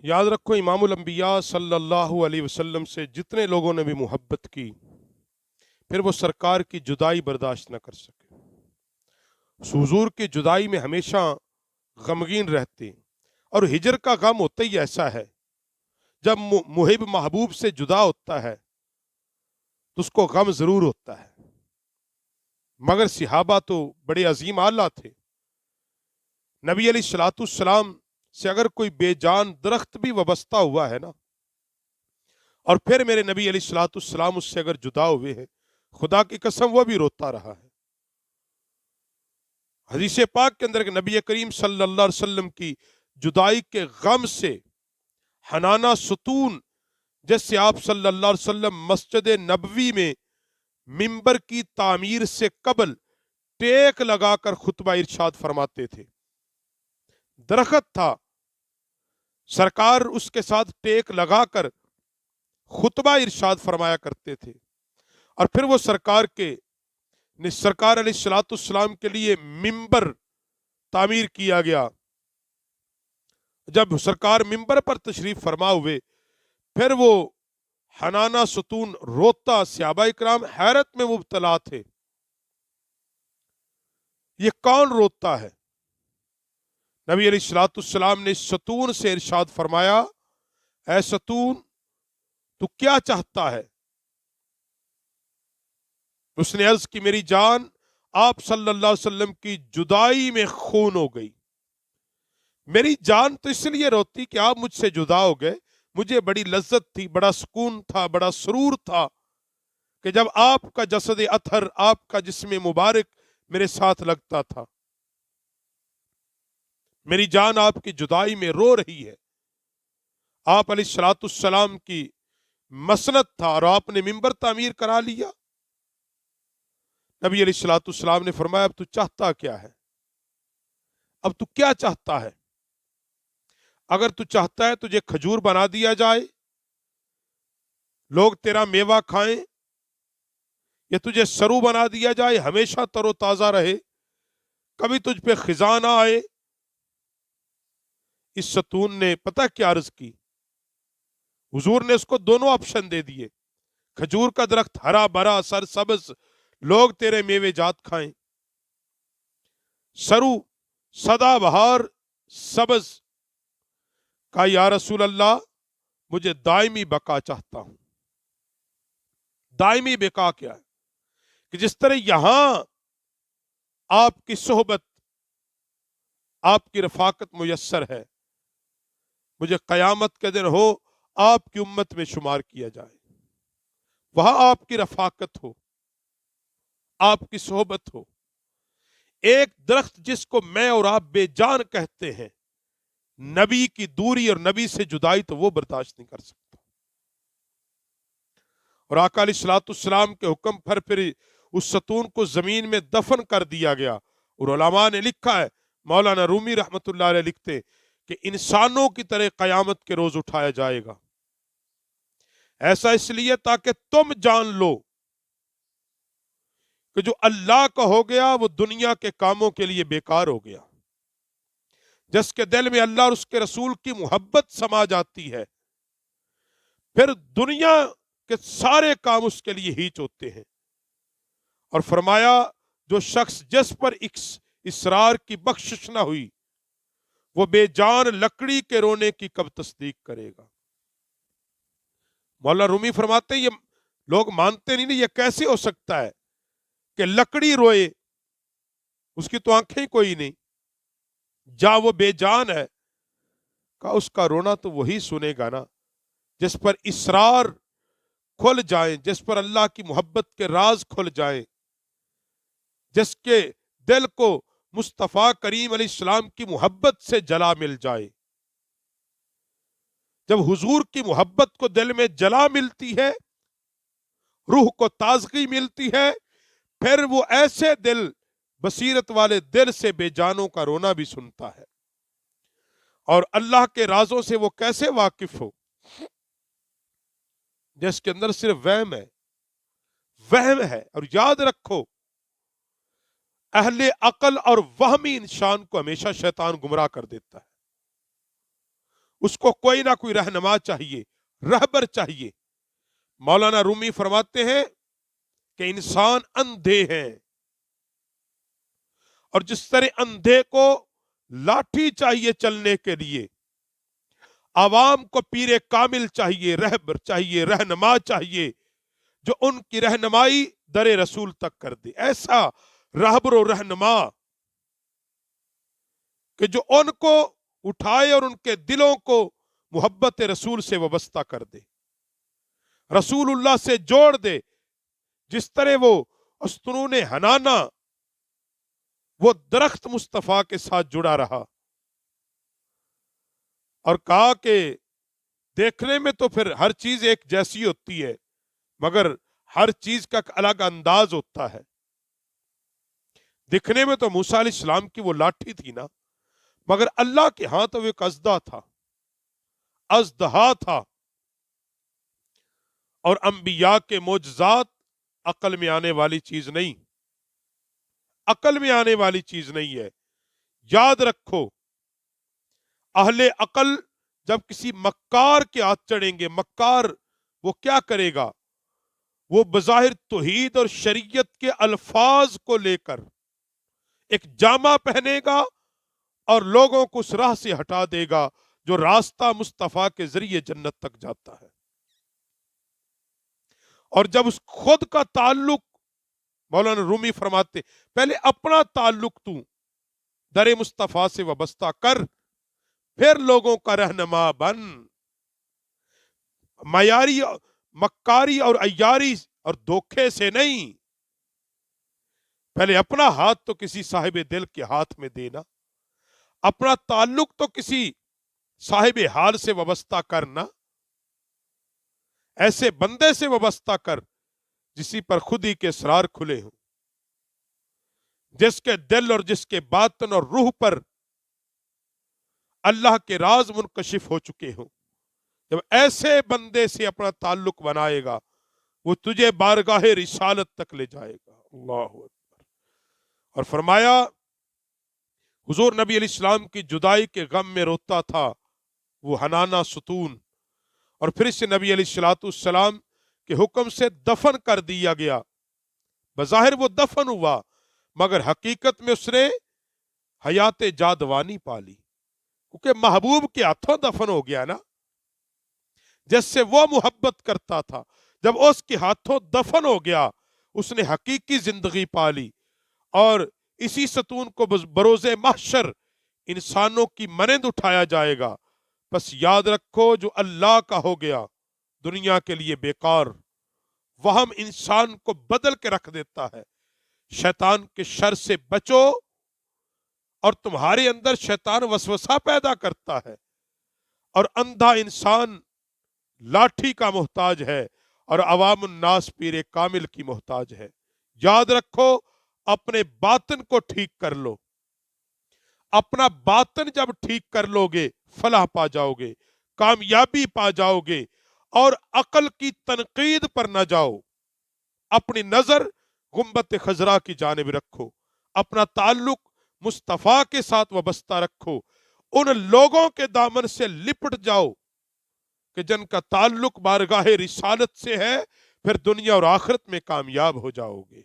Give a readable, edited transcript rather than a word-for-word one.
یاد رکھو امام الانبیاء صلی اللہ علیہ وسلم سے جتنے لوگوں نے بھی محبت کی پھر وہ سرکار کی جدائی برداشت نہ کر سکے، حضور کی جدائی میں ہمیشہ غمگین رہتے، اور ہجر کا غم ہوتا ہی ایسا ہے، جب محب محبوب سے جدا ہوتا ہے تو اس کو غم ضرور ہوتا ہے، مگر صحابہ تو بڑے عظیم آلہ تھے۔ نبی علیہ الصلوۃ والسلام سے اگر کوئی بے جان درخت بھی وابستہ ہوا ہے نا، اور پھر میرے نبی علیہ الصلوۃ والسلام اس سے اگر جدا ہوئے ہیں، خدا کی قسم وہ بھی روتا رہا ہے۔ حدیث پاک کے اندر کہ نبی کریم صلی اللہ علیہ وسلم کی جدائی کے غم سے حنانہ ستون، جیسے آپ صلی اللہ علیہ وسلم مسجد نبوی میں ممبر کی تعمیر سے قبل ٹیک لگا کر خطبہ ارشاد فرماتے تھے، درخت تھا، سرکار اس کے ساتھ ٹیک لگا کر خطبہ ارشاد فرمایا کرتے تھے، اور پھر وہ سرکار علیہ الصلوۃ والسلام کے لیے ممبر تعمیر کیا گیا۔ جب سرکار ممبر پر تشریف فرما ہوئے پھر وہ حنانہ ستون روتا، صحابہ اکرام حیرت میں مبتلا تھے، یہ کون روتا ہے؟ نبی علیہ الصلوۃ والسلام نے ستون سے ارشاد فرمایا، اے ستون تو کیا چاہتا ہے؟ اس نے عرض کی، میری جان آپ صلی اللہ علیہ وسلم کی جدائی میں خون ہو گئی۔ میری جان تو اس لیے روتی کہ آپ مجھ سے جدا ہو گئے، مجھے بڑی لذت تھی، بڑا سکون تھا، بڑا سرور تھا کہ جب آپ کا جسد اطہر، آپ کا جسم مبارک میرے ساتھ لگتا تھا۔ میری جان آپ کی جدائی میں رو رہی ہے۔ آپ علیہ الصلوۃ والسلام کی مسنت تھا اور آپ نے ممبر تعمیر کرا لیا۔ نبی علیہ الصلوۃ والسلام نے فرمایا، اب تو چاہتا کیا ہے؟ اب تو کیا چاہتا ہے؟ اگر تو چاہتا ہے تجھے کھجور بنا دیا جائے، لوگ تیرا میوہ کھائیں، یا تجھے سرو بنا دیا جائے، ہمیشہ تر و تازہ رہے، کبھی تجھ پہ خزاں نہ آئے۔ اس ستون نے پتہ کیا عرض کی؟ حضور نے اس کو دونوں آپشن دے دیے، کھجور کا درخت ہرا بھرا سر سبز، لوگ تیرے میوے جات کھائیں، سرو سدا بہار سبز، کہا یا رسول اللہ مجھے دائمی بقا چاہتا ہوں۔ دائمی بقا کیا ہے؟ کہ جس طرح یہاں آپ کی صحبت، آپ کی رفاقت میسر ہے، مجھے قیامت کے دن ہو آپ کی امت میں شمار کیا جائے، وہاں آپ کی رفاقت ہو، آپ کی صحبت ہو۔ ایک درخت جس کو میں اور آپ بے جان کہتے ہیں، نبی کی دوری اور نبی سے جدائی تو وہ برداشت نہیں کر سکتا، اور آقا علیہ الصلوۃ والسلام کے حکم پر پھر اس ستون کو زمین میں دفن کر دیا گیا۔ اور علماء نے لکھا ہے، مولانا رومی رحمت اللہ علیہ لکھتے کہ انسانوں کی طرح قیامت کے روز اٹھایا جائے گا، ایسا اس لیے تاکہ تم جان لو کہ جو اللہ کا ہو گیا وہ دنیا کے کاموں کے لیے بیکار ہو گیا۔ جس کے دل میں اللہ اور اس کے رسول کی محبت سما جاتی ہے، پھر دنیا کے سارے کام اس کے لیے ہیچ ہوتے ہیں۔ اور فرمایا، جو شخص جس پر اسرار کی بخشش نہ ہوئی، وہ بے جان لکڑی کے رونے کی کب تصدیق کرے گا؟ مولانا رومی فرماتے ہیں یہ لوگ مانتے نہیں، یہ کیسے ہو سکتا ہے کہ لکڑی روئے، اس کی تو آنکھیں ہی کوئی نہیں، جا وہ بے جان ہے، کہا اس کا رونا تو وہی سنے گا نا جس پر اسرار کھل جائیں، جس پر اللہ کی محبت کے راز کھل جائیں، جس کے دل کو مصطفیٰ کریم علیہ السلام کی محبت سے جلا مل جائے۔ جب حضور کی محبت کو دل میں جلا ملتی ہے، روح کو تازگی ملتی ہے، پھر وہ ایسے دل، بصیرت والے دل سے بے جانوں کا رونا بھی سنتا ہے، اور اللہ کے رازوں سے وہ کیسے واقف ہو جس کے اندر صرف وہم ہے، وہم ہے۔ اور یاد رکھو، اہل عقل اور وہمی انسان کو ہمیشہ شیطان گمراہ کر دیتا ہے۔ اس کو کوئی نہ کوئی رہنما چاہیے، رہبر چاہیے۔ مولانا رومی فرماتے ہیں کہ انسان اندھے ہیں، اور جس طرح اندھے کو لاٹھی چاہیے چلنے کے لیے، عوام کو پیر کامل چاہیے، رہبر چاہیے، رہنما چاہیے، جو ان کی رہنمائی در رسول تک کر دے۔ ایسا رہبر و رہنما کہ جو ان کو اٹھائے اور ان کے دلوں کو محبت رسول سے وابستہ کر دے، رسول اللہ سے جوڑ دے۔ جس طرح وہ استنون حنانا، وہ درخت مصطفیٰ کے ساتھ جڑا رہا، اور کہا کہ دیکھنے میں تو پھر ہر چیز ایک جیسی ہوتی ہے، مگر ہر چیز کا ایک الگ انداز ہوتا ہے۔ دکھنے میں تو موسیٰ علیہ السلام کی وہ لاٹھی تھی نا، مگر اللہ کے ہاں تو وہ ایک اژدہا تھا، اژدہا تھا۔ اور انبیاء کے معجزات عقل میں آنے والی چیز نہیں، عقل میں آنے والی چیز نہیں ہے۔ یاد رکھو، اہل عقل جب کسی مکار کے ہاتھ چڑھیں گے، مکار وہ کیا کرے گا؟ وہ بظاہر توحید اور شریعت کے الفاظ کو لے کر ایک جامہ پہنے گا اور لوگوں کو اس راہ سے ہٹا دے گا جو راستہ مصطفیٰ کے ذریعے جنت تک جاتا ہے۔ اور جب اس خود کا تعلق، مولانا رومی فرماتے، پہلے اپنا تعلق تو در مصطفیٰ سے وابستہ کر، پھر لوگوں کا رہنما بن۔ معیاری مکاری اور عیاری اور دھوکے سے نہیں، پہلے اپنا ہاتھ تو کسی صاحب دل کے ہاتھ میں دینا، اپنا تعلق تو کسی صاحب حال سے وابستہ کرنا، ایسے بندے سے وابستہ کر جسی پر خودی کے اسرار کھلے ہوں، جس کے دل اور جس کے باطن اور روح پر اللہ کے راز منکشف ہو چکے ہوں۔ جب ایسے بندے سے اپنا تعلق بنائے گا، وہ تجھے بارگاہ رسالت تک لے جائے گا۔ اللہ اکبر۔ اور فرمایا، حضور نبی علیہ السلام کی جدائی کے غم میں روتا تھا وہ حنانہ ستون، اور پھر اسے نبی علیہ السلام کے حکم سے دفن کر دیا گیا۔ بظاہر وہ دفن ہوا، مگر حقیقت میں اس نے حیات جادوانی پالی، کیونکہ محبوب کے ہاتھوں دفن ہو گیا نا، جس سے وہ محبت کرتا تھا۔ جب اس کے ہاتھوں دفن ہو گیا، اس نے حقیقی زندگی پالی، اور اسی ستون کو بروز محشر انسانوں کی مانند اٹھایا جائے گا۔ بس یاد رکھو، جو اللہ کا ہو گیا دنیا کے لیے بیکار، وہم انسان کو بدل کے رکھ دیتا ہے۔ شیطان کے شر سے بچو، اور تمہارے اندر شیطان وسوسہ پیدا کرتا ہے، اور اندھا انسان لاٹھی کا محتاج ہے، اور عوام الناس پیر کامل کی محتاج ہے۔ یاد رکھو، اپنے باطن کو ٹھیک کر لو۔ اپنا باطن جب ٹھیک کر لو گے، فلاح پا جاؤ گے، کامیابی پا جاؤ گے، اور عقل کی تنقید پر نہ جاؤ۔ اپنی نظر گنبد خضرا کی جانب رکھو، اپنا تعلق مصطفیٰ کے ساتھ وابستہ رکھو، ان لوگوں کے دامن سے لپٹ جاؤ کہ جن کا تعلق بارگاہ رسالت سے ہے، پھر دنیا اور آخرت میں کامیاب ہو جاؤ گے۔